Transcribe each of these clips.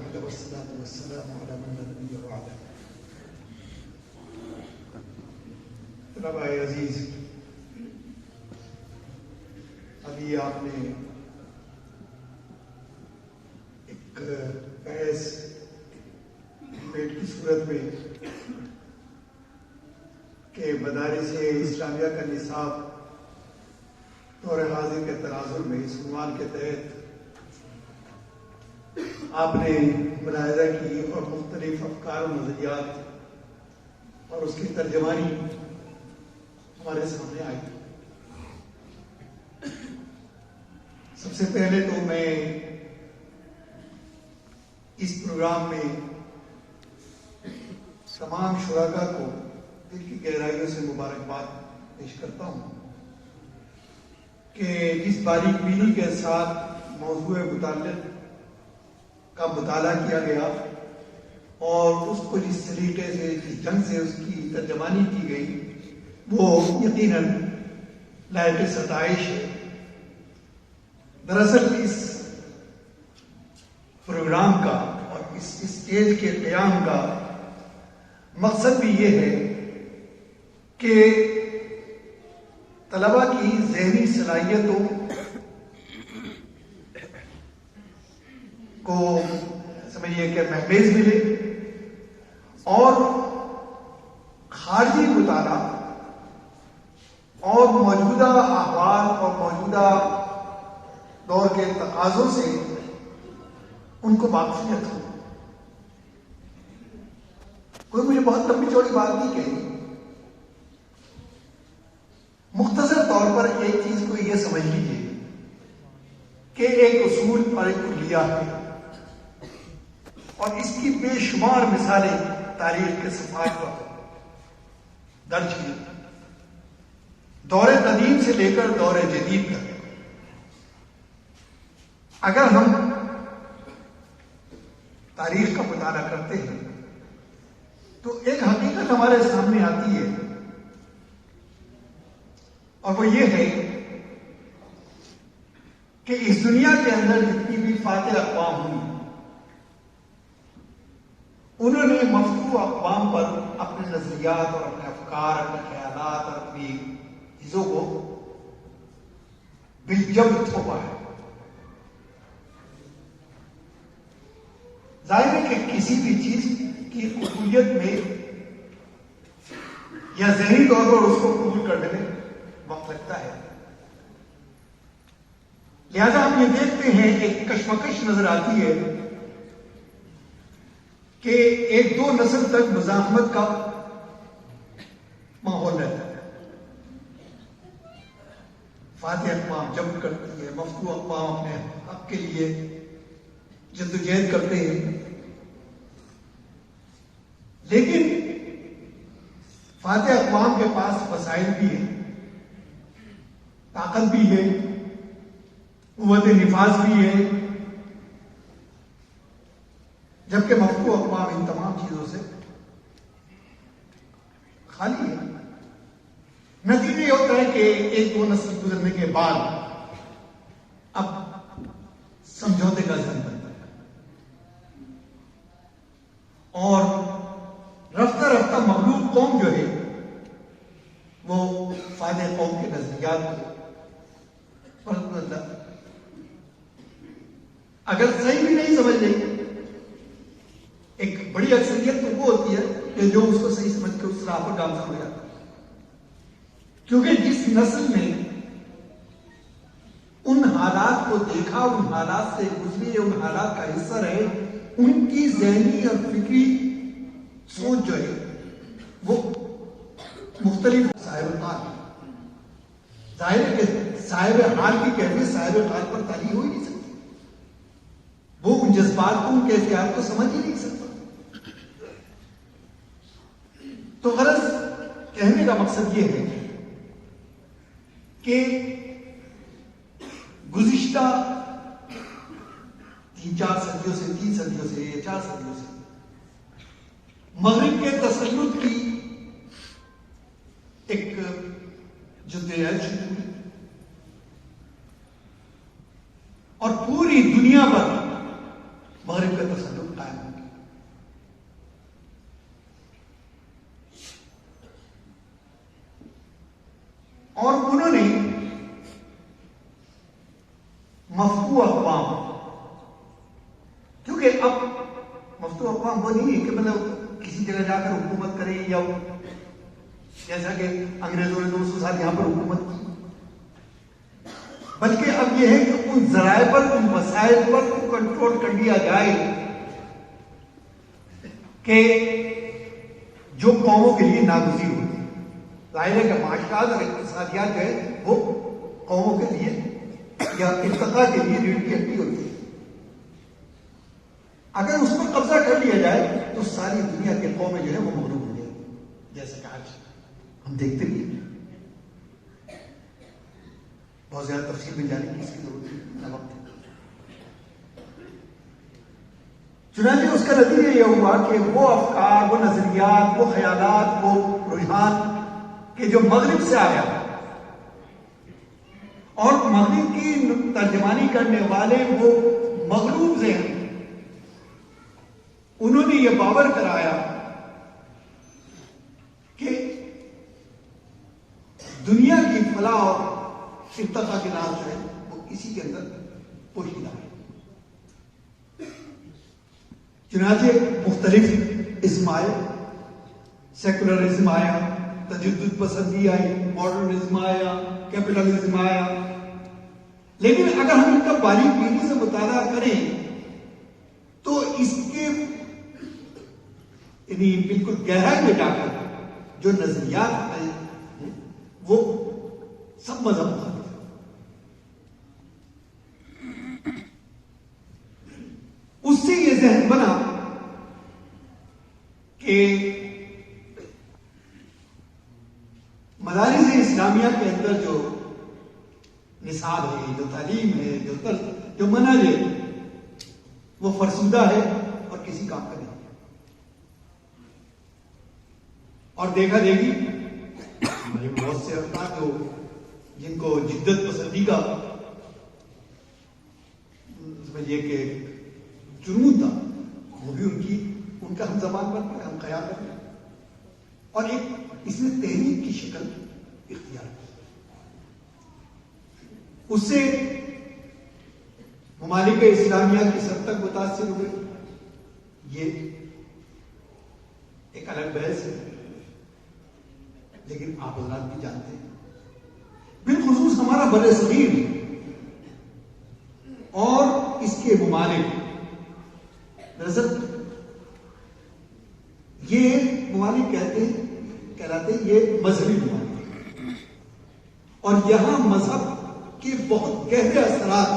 وحده والصلاة والسلام على من لا نبي بعده. طلباء عزیز، ابھی آپ نے ایک بحث ڈبیٹ کی صورت میں کہ مدارس اسلامیہ کا نصاب دور حاضر کے تناظر میں اس عنوان کے تحت آپ نے ملاحظہ کی اور مختلف افکار و نظریات اور اس کی ترجمانی ہمارے سامنے آئی. سب سے پہلے تو میں اس پروگرام میں تمام شرکاء کو دل کی گہرائیوں سے مبارکباد پیش کرتا ہوں کہ جس باریک بینی کے ساتھ موضوع متعلق کا مطالعہ کیا گیا اور اس کو جس طریقے سے جس ڈھنگ سے اس کی ترجمانی کی گئی وہ یقیناً لائق ستائش ہے. دراصل اس پروگرام کا اور اس اسٹیج کے قیام کا مقصد بھی یہ ہے کہ طلباء کی ذہنی صلاحیتوں کو سمجھیے کہ محفوظ ملے اور خارجی مطالعہ اور موجودہ احوال اور موجودہ دور کے تقاضوں سے ان کو واقفیت ہو. کوئی مجھے بہت لمبی چوڑی بات نہیں کہی، مختصر طور پر ایک چیز کو یہ سمجھ لیجیے کہ ایک اصول اور ایک کلیہ ہے اور اس کی بے شمار مثالیں تاریخ کے صفحات پر درج ہیں، دور قدیم سے لے کر دور جدید تک. اگر ہم تاریخ کا مطالعہ کرتے ہیں تو ایک حقیقت ہمارے سامنے آتی ہے اور وہ یہ ہے کہ اس دنیا کے اندر جتنی بھی فاتح اقوام ہوئی انہوں نے مفتوح اقوام پر اپنے نظریات اور اپنے افکار، اپنے خیالات اور اپنی چیزوں کو بالجبر تھوپا ہے. ظاہر ہے کہ کسی بھی چیز کی قبولیت میں یا ذہنی طور پر اس کو قبول کرنے میں وقت لگتا ہے. لہذا ہم یہ دیکھتے ہیں ایک کشمکش نظر آتی ہے کہ ایک دو نسل تک مزاحمت کا ماحول رہتا ہے. فاتح اقوام جنگ کرتی ہے، مفتوح اقوام اپنے حق کے لیے جدوجہد کرتے ہیں، لیکن فاتح اقوام کے پاس وسائل بھی ہیں، طاقت بھی ہے، قوت نفاذ بھی ہے، جبکہ مفتوح اقوام ان تمام چیزوں سے خالی ہے. نتیجہ یہ ہوتا ہے کہ ایک دو نسل گزرنے کے بعد اب سمجھوتے کا ذہن بنتا ہے اور رفتہ رفتہ مغلوب قوم جو ہے وہ فاتح قوم کے نظریات کو اگر صحیح بھی نہیں سمجھ لیں، ایک بڑی اکثریت تو وہ ہوتی ہے کہ جو اس کو صحیح سمجھ کے اس راہ پر گامزن ہو جاتا ہے. کیونکہ جس نسل نے ان حالات کو دیکھا، ان حالات سے گزری، ان حالات کا حصہ رہے، ان کی ذہنی اور فکری سوچ جو ہے وہ مختلف صاحب حال. ظاہر ہے کہ صاحب حال کی کیفیت صاحب حال پر تاری ہو ہی نہیں سکتی، وہ ان جذبات کو، ان کیفیات کو سمجھ ہی نہیں سکتا. تو غرض کہنے کا مقصد یہ ہے کہ گزشتہ 3-4 صدیوں سے، 3 صدیوں سے یا 4 صدیوں سے مغرب کے تسلط کی ایک جدوجہد شروع ہوئی اور پوری دنیا پر مغرب کا تسلط قائم اور انہوں نے مفتوح اقوام، کیونکہ اب مفتوح اقوام وہ نہیں ہے کہ مطلب کسی جگہ جا کر حکومت کرے، یا جیسا کہ انگریزوں نے 200 سال یہاں پر حکومت کی، بلکہ اب یہ ہے کہ ان ذرائع پر، ان مسائل پر کنٹرول کر لیا جائے کہ جو قوموں کے لیے ناگزیر ہوتی ہے۔ ظاہر ہے کہ معاشرات اور اقتصادیات جو ہے وہ قوموں کے لیے یا ارتقاء کے لیے ریڑھ کی ہڈی ہوتی ہے۔ اگر اس پر قبضہ کر لیا جائے تو ساری دنیا کے قومیں جو ہے وہ مغلوب ہو جائیں، جیسے کہ آج ہم دیکھتے بھی ہیں۔ بہت زیادہ تفصیل میں جانے کی اس کی ضرورت نہ وقت ہے۔ چنانچہ اس کا نتیجہ یہ ہوا کہ وہ افکار، وہ نظریات، وہ خیالات، وہ رجحان کہ جو مغرب سے آیا اور مغرب کی ترجمانی کرنے والے وہ مغلوب ذہن، انہوں نے یہ باور کرایا کہ دنیا کی فلاح اور ارتقاء کے راز جو ہے وہ اسی کے اندر پوشیدہ ہے۔ چنانچہ مختلف اسم آئے، سیکولرزم آیا، تجدد پسندی آئی، ماڈرنزم آیا، کیپٹلزم آیا، لیکن اگر ہم ان کا باریک بینی سے مطالعہ کریں تو اس کے یعنی بالکل گہرائی میں جا کر جو نظریات ہیں وہ سب مذہب مخالف ہیں۔ اس سے یہ ذہن بنا کہ مدارس اسلامیہ کے اندر جو نصاب ہے، جو تعلیم ہے، جو منہج ہے وہ فرسودہ ہے اور کسی کام کا نہیں ہے۔ اور دیکھا دیکھی ہمارے بہت سے افراد جو جن کو جدت پسندی کا سمجھیے کہ جنون تھا، وہ بھی ان کا ہم زبان بن گئے، ہم خیال کر رہے ہیں، اور ایک اس نے تحریک کی شکل اختیار کی۔ اس سے ممالک اسلامیہ کی سب تک متاثر ہوئے، یہ ایک الگ بحث ہے، لیکن آپ حضرات بھی جانتے ہیں بالخصوص ہمارا بر صغیر اور اس کے ممالک، دراصل یہ ممالک کہلاتے ہیں یہ مذہبی ممالک ہیں، اور یہاں مذہب کے بہت گہرے اثرات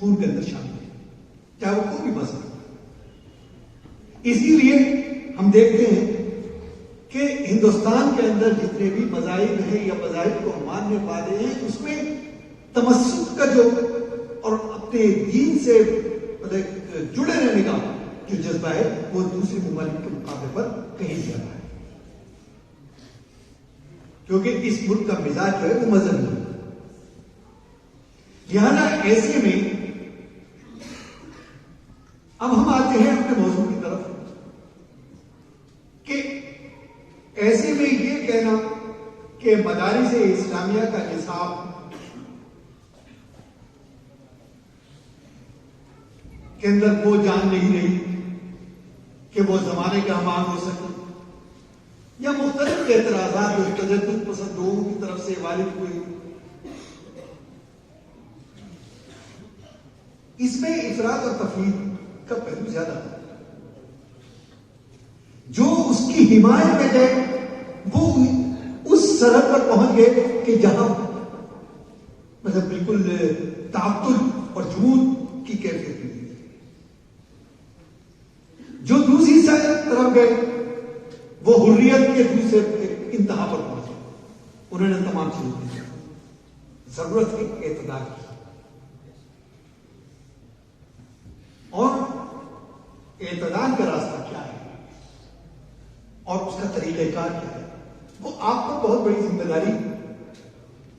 خون کے اندر شامل ہیں، چاہے وہ کوئی بھی مذہب ہو۔ اسی لیے ہم دیکھتے ہیں کہ ہندوستان کے اندر جتنے بھی مذاہب ہیں یا مذاہب کو ماننے والے ہیں، اس میں تمسک کا جو اور اپنے دین سے جڑے رہنے کا جو جذبہ ہے وہ دوسرے ممالک کے مقابلے پر کہیں زیادہ ہے، کیونکہ اس ملک کا مزاج جو ہے وہ مذہبی ہے۔ لہذا ایسے میں اب ہم آتے ہیں اپنے موضوع کی طرف کہ ایسے میں یہ کہنا کہ مدارس اسلامیہ کا نصاب کے اندر وہ جان نہیں رہی کہ وہ زمانے کا ہمان ہو سکے، یا مختلف اعتراضات جو تجدد پسند لوگوں کی طرف سے وارد ہوئے، اس میں افراط اور تفریط کا پہلو زیادہ ہے۔ جو اس کی حمایت میں گئے وہ اس سرحد پر پہنچ گئے کہ جہاں مطلب بالکل تعطل اور جمود کی کیفیت ملی۔ جو دوسری طرف گئے وہ حریت کے دوسرے انتہا پر پہنچے، انہوں نے تمام چیزیں دی، ضرورت ہے اعتدال کی، اور اعتدال کا راستہ کیا ہے اور اس کا طریقہ کار کیا ہے، وہ آپ کو بہت بڑی ذمہ داری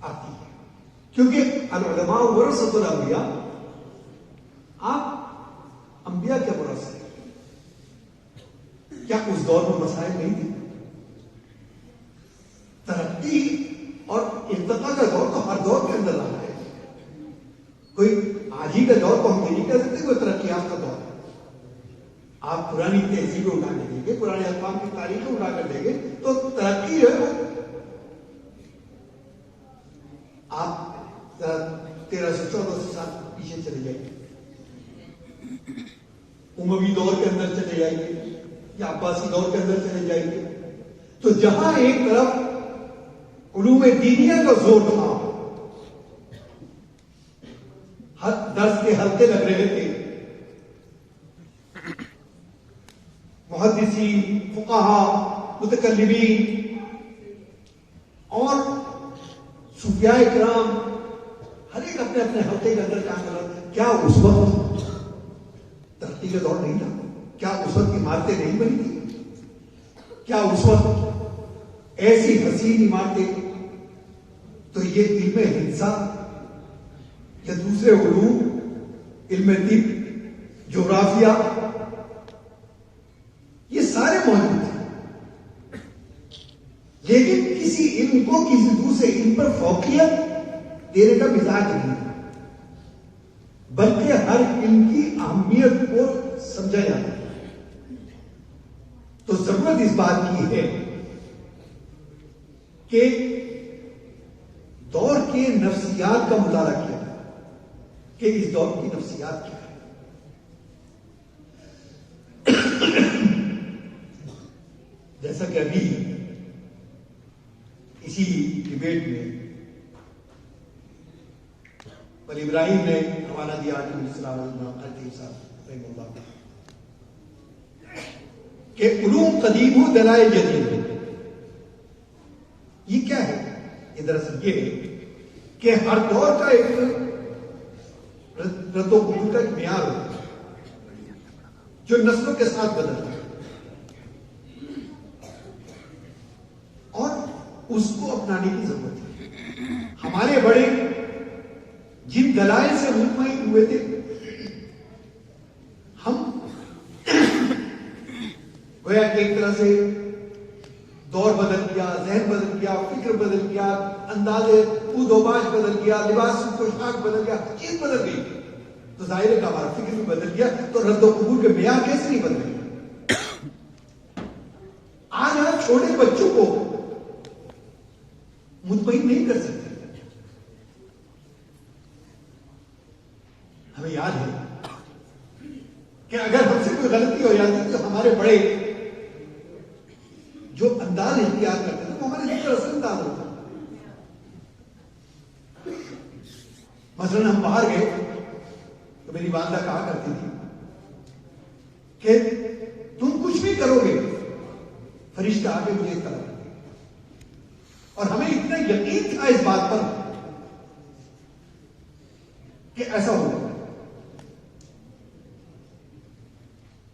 آتی ہے، کیونکہ العلماء ورثۃ الانبیاء، آپ انبیاء کے ورثہ ہیں۔ کیا اس دور میں مسائل نہیں تھے؟ ترقی نہیں کہہ سکتے کوئی ترقی یافتہ دور ہے. آپ پرانی تہذیبیں اٹھا کے دیں گے, پرانے اقوام کی تاریخیں اٹھا کر دیں گے تو ترقی جو ہے وہ آپ 1300-1400 سال پیچھے چلے جائیں گے, اموی دور کے اندر چلے جائیں گے یا عباسی دور کے اندر چلے جائیں گے, تو جہاں ایک طرف علوم دینیہ کا زور تھا, درس کے حلقے لگ رہے تھے, محدثین, فقہاء, متکلمین اور صوفیاء کرام ہر ایک اپنے اپنے حلقے کے اندر کام کر رہا تھا. کیا اس وقت ترقی کا دور نہیں تھا؟ کیا اس وقت عمارتیں نہیں بنی تھی؟ کیا اس وقت ایسی حسین عمارتیں؟ تو یہ علم ہندسہ یا دوسرے علوم, علم طب, جغرافیہ, یہ سارے موجود ہیں, لیکن کسی علم کو کسی دوسرے علم پر فوقیت دینے کا مزاج نہیں, بلکہ ہر علم کی اہمیت کو سمجھا جاتا ہے. تو ضرورت اس بات کی ہے کہ دور کے نفسیات کا مطالعہ کیا جائے کہ اس دور کی نفسیات کیا ہے. جیسا کہ ابھی اسی ڈیبیٹ میں ولی ابراہیم نے حوالہ دیا کہ علوم قدیم ہو دلائل جدید. یہ کیا ہے؟ یہ دراصل یہ ہے کہ ہر دور کا ایک رد و بدل کا ایک معیار ہوتا ہے جو نسلوں کے ساتھ بدلتا ہے, اور اس کو اپنانے کی ضرورت ہے. ہمارے بڑے جن دلائل سے مطمئن ہوئے تھے, ہم گویا کہ ایک طرح سے دور بدل گیا, ذہن بدل گیا, فکر بدل گیا, انداز پود و باش بدل گیا, لباس پوشاک بدل گیا, چیز بدل گئی, تو ظاہر ہے کہ ہمارا فکر بھی بدل گیا, تو رد و قبول کے معیار کیسے نہیں بدل گئے؟ آج آپ چھوٹے بچوں کو مطمئن نہیں کر سکتے. ہمیں یاد ہے کہ اگر ہم سے کوئی غلطی ہو جاتی تو ہمارے بڑے جو انداز اختیار کرتے تھے وہ ہمارے لیے اصل انداز ہوتا. مثلا ہم باہر گئے تو میری والدہ کہا کرتی تھی کہ تم کچھ بھی کرو گے فرشتہ آگے مجھے اطلاع کرتے, اور ہمیں اتنا یقین تھا اس بات پر کہ ایسا ہوگا.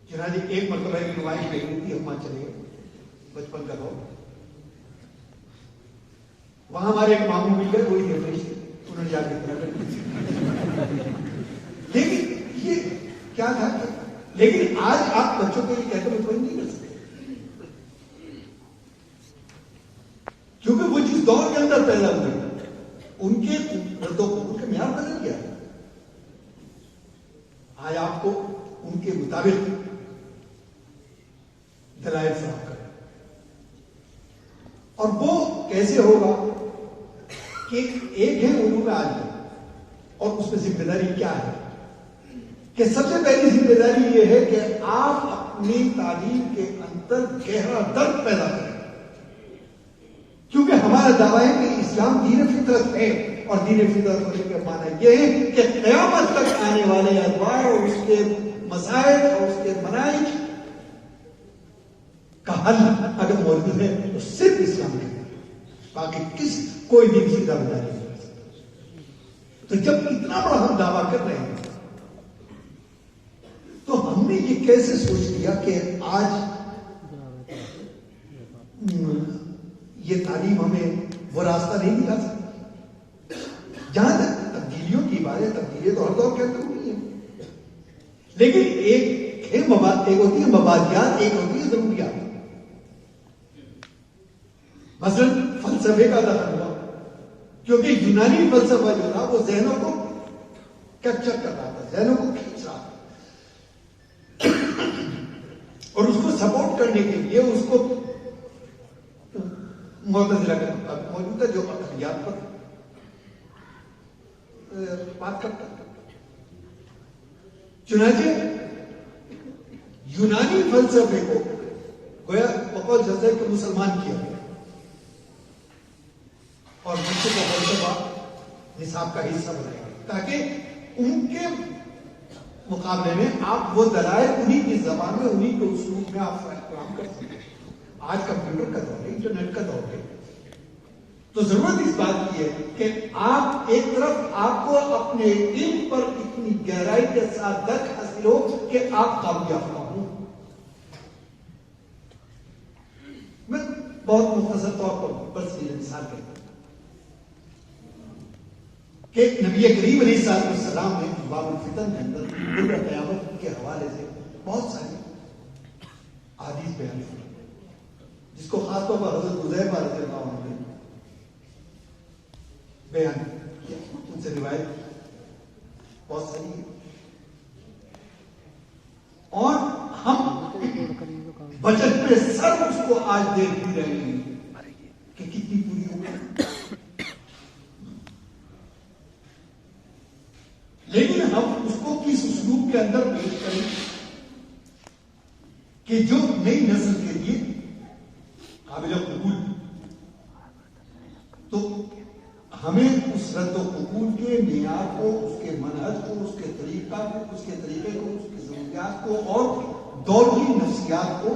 چنانچہ ایک مرتبہ ایک نمائش لگی ہوئی تھی, ہم وہاں چلے گئے, بچپن کا دور. وہاں ہمارے ایک ماموں مل گئے, وہی تھے فرشتے, انہوں نے جا کے اطلاع کر دی. لیکن یہ کیا تھا کہ لیکن آج آپ بچوں کو یہ کہہ کر مطمئن نہیں کر سکتے, کیونکہ وہ جس دور کے اندر پیدا ہوئے ان کے رد و قبول کا معیار بدل گیا. آج آپ کو ان کے مطابق دلائل فراہم کریں, اور وہ کیسے ہوگا کہ ایک ہے علوم عالیہ, اور اس میں ذمہ داری کیا ہے کہ سب سے پہلی ذمہ داری یہ ہے کہ آپ اپنی تعلیم کے اندر گہرا درد پیدا کریں, کیونکہ ہمارا دعویٰ ہے کہ اسلام دین فطرت ہے, اور دین فطرت ہونے کا معنی یہ ہے کہ قیامت تک آنے والے ادوار اور اس کے مسائل اور اس کے منائج کا حل اگر موجود ہے تو صرف اسلام ہے, باقی کوئی بھی کسی کا بدلا نہیں کر سکتا. تو جب اتنا بڑا ہم دعویٰ کر رہے ہیں تو ہم نے یہ کیسے سوچ لیا کہ آج یہ تعلیم ہمیں وہ راستہ نہیں دکھا سکتی. جہاں تک تبدیلیوں کی بات ہے, تبدیلیاں تو ہر دور کے اندر ہوئی ہیں, لیکن ایک ہوتی ہے مبادیات, ایک ہوتی ہے ضروریات. مثلا فلسفے کا دخل ہوا, کیونکہ یونانی فلسفہ جو تھا وہ ذہنوں کو کیپچر کر رہا تھا, ذہنوں کو کھینچ کرنے کے لیے اس کو معتزلہ کا مطابق موجود ہے جو عقلیات پر بات کرتا ہے. چنانچہ یونانی فلسفے کو گویا بقول جزے کے مسلمان کیا گیا اور بچے کا فلسفہ نصاب کا حصہ بنایا گیا تاکہ ان کے مقابلے میں آپ وہ دلائل انہی کی زبان میں انہی کے اسلوب میں آپ فراہم کر سکتے. آج کمپیوٹر کا دور ہے, انٹرنیٹ کا دور ہے, تو ضرورت اس بات کی ہے کہ آپ ایک طرف آپ کو اپنے علم پر اتنی گہرائی کے ساتھ درک حاصل ہو کہ آپ قابل یافتہ ہوں. میں بہت مختصر طور پر بس یہ مثال کہتا ہوں کہ نبی کریم علیہ السلام نے باب الفتن کے اندر قیامت کے حوالے سے بہت ساری احادیث بیان کی, جس کو خاص طور پر حضرت حذیفہ رضی اللہ عنہ نے بیان کیا, ان سے روایت بہت ساری ہے. اور ہم بچت پہ سر اس کو آج دیکھ بھی رہے ہیں کہ کتنی پوری ہو گئی, لیکن ہم اس کو کس اسلوب کے اندر پیش کریں کہ جو نئی نسل کے لیے قابل قبول. تو ہمیں اس رد و قبول کے معیار کو, اس کے منہج کو, اس کے طریقہ کو, اس کے طریقے کو, اس کی ضروریات کو اور دور کی نفسیات کو